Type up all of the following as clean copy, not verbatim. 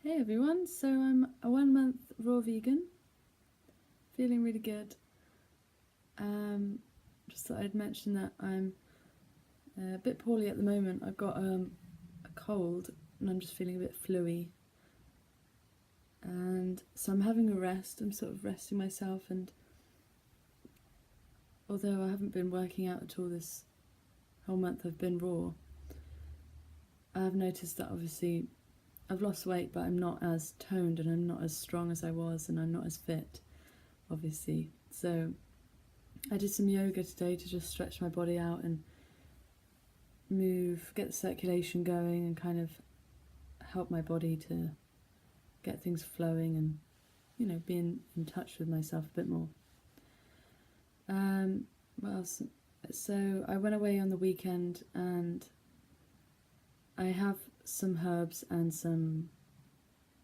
Hey everyone, so I'm a 1 month raw vegan, feeling really good. Just thought I'd mention that I'm a bit poorly at the moment. I've got a cold and I'm just feeling a bit fluey. And so I'm having a rest, I'm sort of resting myself, and although I haven't been working out at all this whole month I've been raw, I've noticed that obviously I've lost weight, but I'm not as toned and I'm not as strong as I was, and I'm not as fit, obviously. So I did some yoga today to just stretch my body out and move, get the circulation going, and kind of help my body to get things flowing and, be in touch with myself a bit more. What else? So I went away on the weekend and I have some herbs and some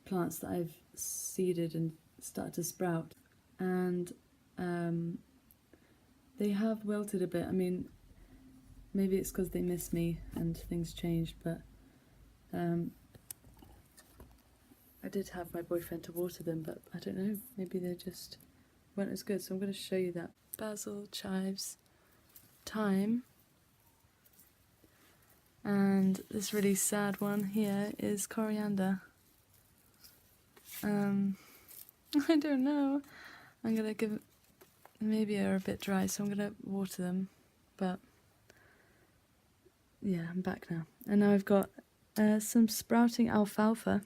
plants that I've seeded and started to sprout, and they have wilted a bit. I mean, maybe it's because they miss me and things changed, but I did have my boyfriend to water them, but I don't know, maybe they just weren't as good. So I'm going to show you that. Basil, chives, thyme, and this really sad one here is coriander. I don't know. I'm going to give it, maybe they're a bit dry, so I'm going to water them, but yeah, I'm back now. And now I've got some sprouting alfalfa.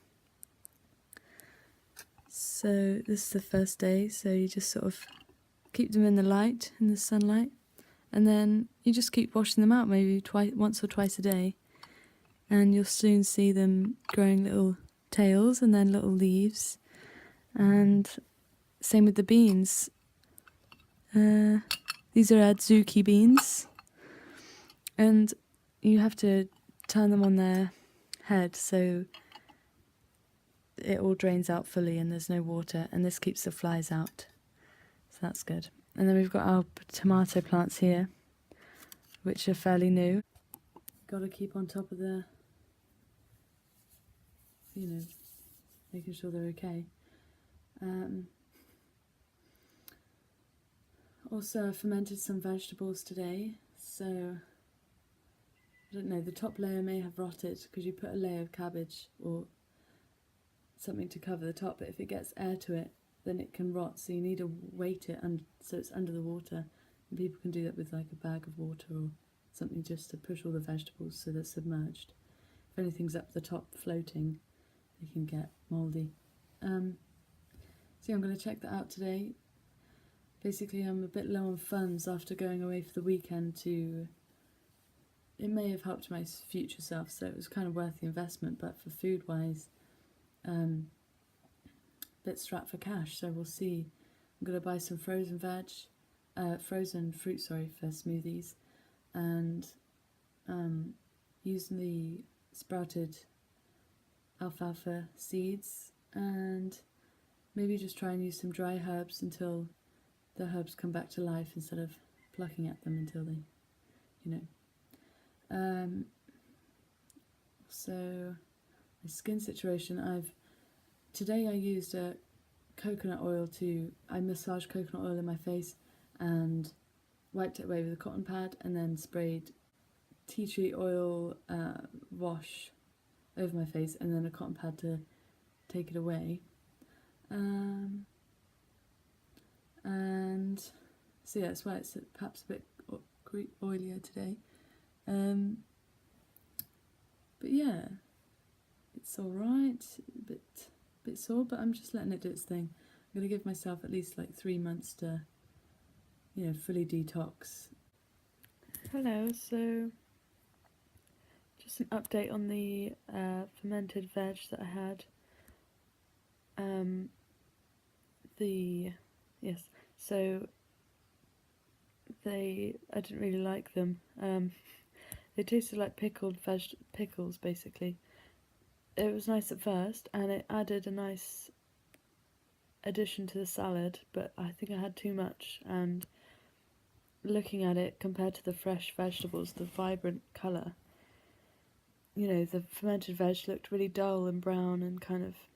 So this is the first day, so you just sort of keep them in the light, in the sunlight, and then you just keep washing them out maybe once or twice a day, and you'll soon see them growing little tails and then little leaves. And same with the beans. These are adzuki beans, and you have to turn them on their head so it all drains out fully and there's no water, and this keeps the flies out, so that's good. And then we've got our tomato plants here, which are fairly new. Got to keep on top of the, making sure they're okay. Also, I fermented some vegetables today, so I don't know, the top layer may have rotted because you put a layer of cabbage or something to cover the top, but if it gets air to it, then it can rot, so you need to weight it so it's under the water. And people can do that with like a bag of water or something, just to push all the vegetables so they're submerged. If anything's up the top floating, they can get mouldy. So I'm going to check that out today. Basically, I'm a bit low on funds after going away for the weekend it may have helped my future self, so it was kind of worth the investment, but for food wise, bit strapped for cash, so we'll see. I'm going to buy some frozen fruit, for smoothies, and using the sprouted alfalfa seeds, and maybe just try and use some dry herbs until the herbs come back to life instead of plucking at them until they, So my skin situation, today I used coconut oil I massaged coconut oil in my face and wiped it away with a cotton pad, and then sprayed tea tree oil wash over my face, and then a cotton pad to take it away. And so yeah, that's why it's perhaps a bit oilier today. But yeah, it's alright, a bit sore, but I'm just letting it do its thing. I'm going to give myself at least like 3 months to, fully detox. Hello, so just an update on the fermented veg that I had. So I didn't really like them. They tasted like pickles, basically. It was nice at first, and it added a nice addition to the salad, but I think I had too much, and looking at it compared to the fresh vegetables, the vibrant colour, the fermented veg looked really dull and brown and kind of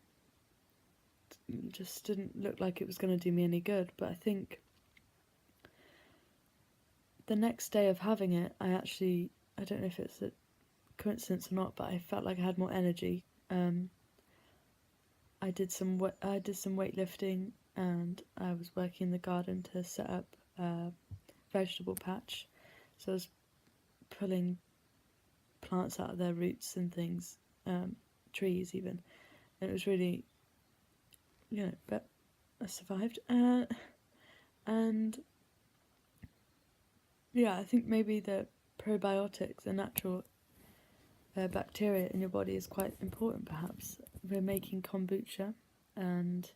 just didn't look like it was going to do me any good. But I think the next day of having it, I don't know if it's a coincidence or not, but I felt like I had more energy. I did some weightlifting, and I was working in the garden to set up a vegetable patch. So I was pulling plants out of their roots and things, trees even, and it was really, but I survived. And yeah, I think maybe the probiotics, the natural bacteria in your body, is quite important. Perhaps we're making kombucha and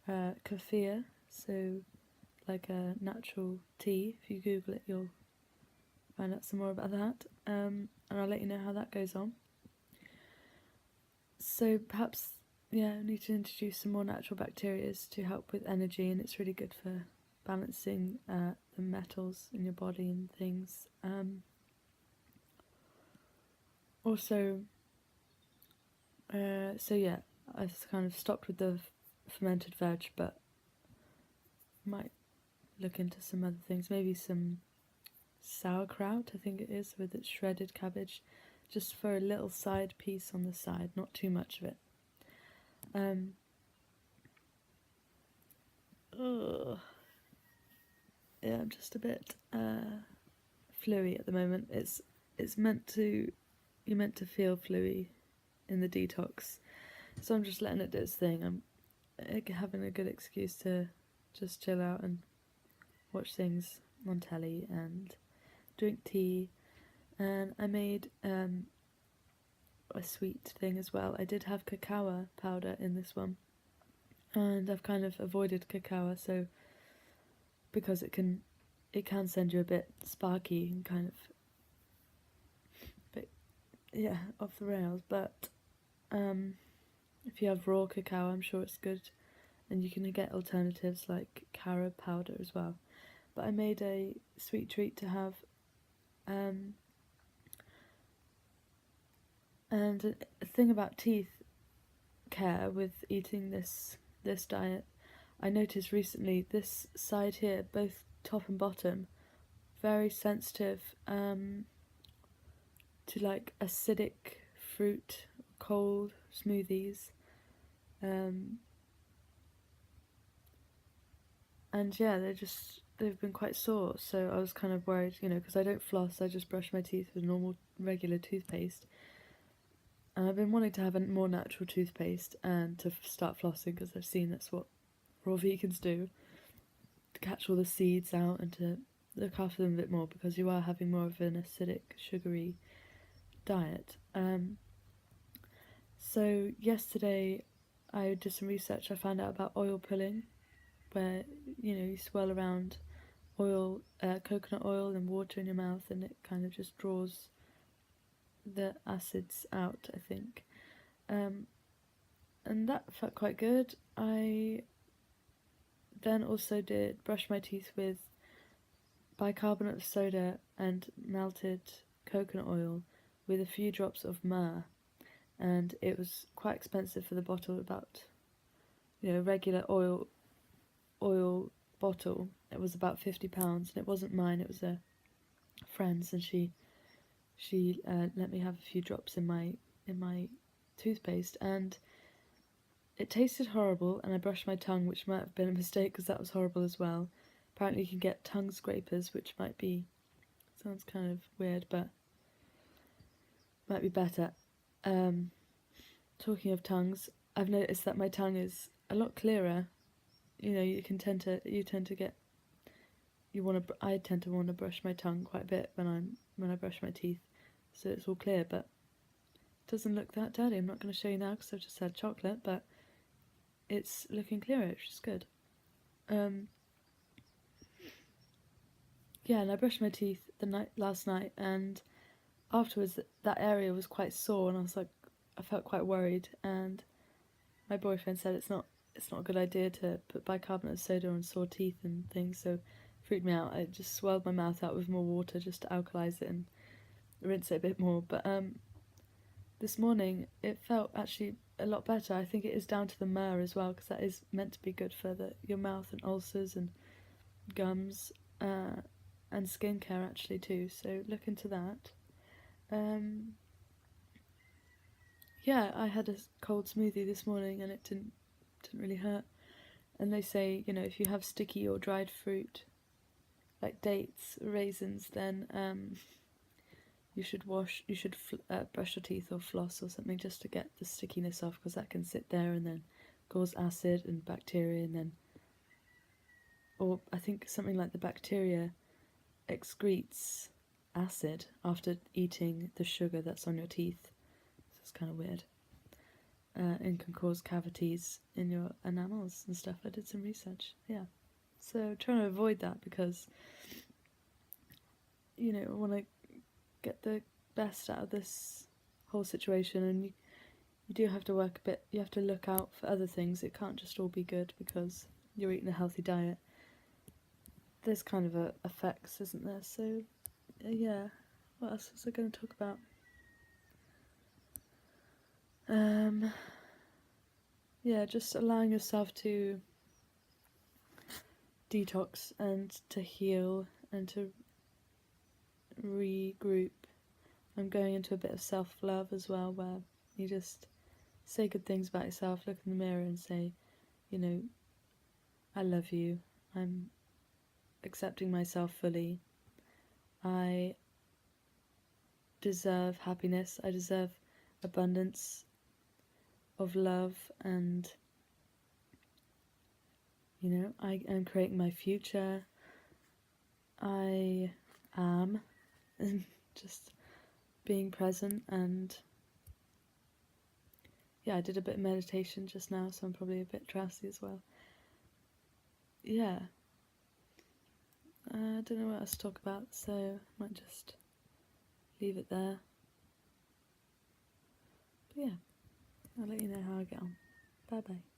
kefir, so like a natural tea. If you Google it, you'll find out some more about that. And I'll let you know how that goes on. So perhaps, I need to introduce some more natural bacteria to help with energy, and it's really good for balancing the metals in your body and things. Also, I've kind of stopped with the fermented veg, but might look into some other things. Maybe some sauerkraut, I think it is, with its shredded cabbage, just for a little side piece on the side, not too much of it. Yeah, I'm just a bit fluey at the moment. You're meant to feel fluey in the detox, so I'm just letting it do its thing. I'm having a good excuse to just chill out and watch things on telly and drink tea. And I made a sweet thing as well. I did have cacao powder in this one, and I've kind of avoided cacao, so because it can send you a bit sparky and kind of off the rails. But if you have raw cacao, I'm sure it's good, and you can get alternatives like carob powder as well. But I made a sweet treat to have, and a thing about teeth care with eating this diet. I noticed recently this side here, both top and bottom, very sensitive to like acidic fruit, cold smoothies, and they've been quite sore. So I was kind of worried, because I don't floss. I just brush my teeth with normal regular toothpaste. And I've been wanting to have a more natural toothpaste and to start flossing, because I've seen that's what raw vegans do, to catch all the seeds out and to look after them a bit more, because you are having more of an acidic, sugary diet. So yesterday I did some research. I found out about oil pulling, where you swirl around coconut oil and water in your mouth, and it kind of just draws the acids out, I think. And that felt quite good. I then also did brush my teeth with bicarbonate of soda and melted coconut oil with a few drops of myrrh, and it was quite expensive for the bottle, about regular oil bottle. It was about £50, and it wasn't mine, it was a friend's, and she let me have a few drops in my toothpaste, and it tasted horrible, and I brushed my tongue, which might have been a mistake because that was horrible as well. Apparently you can get tongue scrapers, which sounds kind of weird, but might be better. Talking of tongues, I've noticed that my tongue is a lot clearer. I tend to want to brush my tongue quite a bit when I brush my teeth, so it's all clear, but it doesn't look that dirty. I'm not going to show you now because I've just had chocolate, but it's looking clearer, which is good. And I brushed my teeth last night, and afterwards that area was quite sore, and I felt quite worried, and my boyfriend said it's not a good idea to put bicarbonate of soda on sore teeth and things, so it freaked me out. I just swelled my mouth out with more water just to alkalise it and rinse it a bit more. But this morning it felt actually a lot better. I think it is down to the myrrh as well, because that is meant to be good for your mouth and ulcers and gums, and skincare actually too. So look into that. Yeah, I had a cold smoothie this morning and it didn't really hurt. And they say, you know, if you have sticky or dried fruit, like dates, raisins, then you should brush your teeth or floss or something just to get the stickiness off, because that can sit there and then cause acid and bacteria, and then, or I think something like the bacteria excretes acid after eating the sugar that's on your teeth. So it's kind of weird. And can cause cavities in your enamels and stuff. I did some research, yeah. So trying to avoid that, because, you know, I want to get the best out of this whole situation, and you do have to work a bit. You have to look out for other things. It can't just all be good because you're eating a healthy diet. There's kind of effects, isn't there? So yeah, what else was I going to talk about? Yeah, just allowing yourself to detox and to heal and to regroup. I'm going into a bit of self-love as well, where you just say good things about yourself, look in the mirror and say, you know, I love you, I'm accepting myself fully, I deserve happiness, I deserve abundance of love, and, you know, I am creating my future, I am, and just being present. And yeah, I did a bit of meditation just now, so I'm probably a bit drowsy as well. Yeah, I don't know what else to talk about, so I might just leave it there. But yeah, I'll let you know how I get on. Bye bye.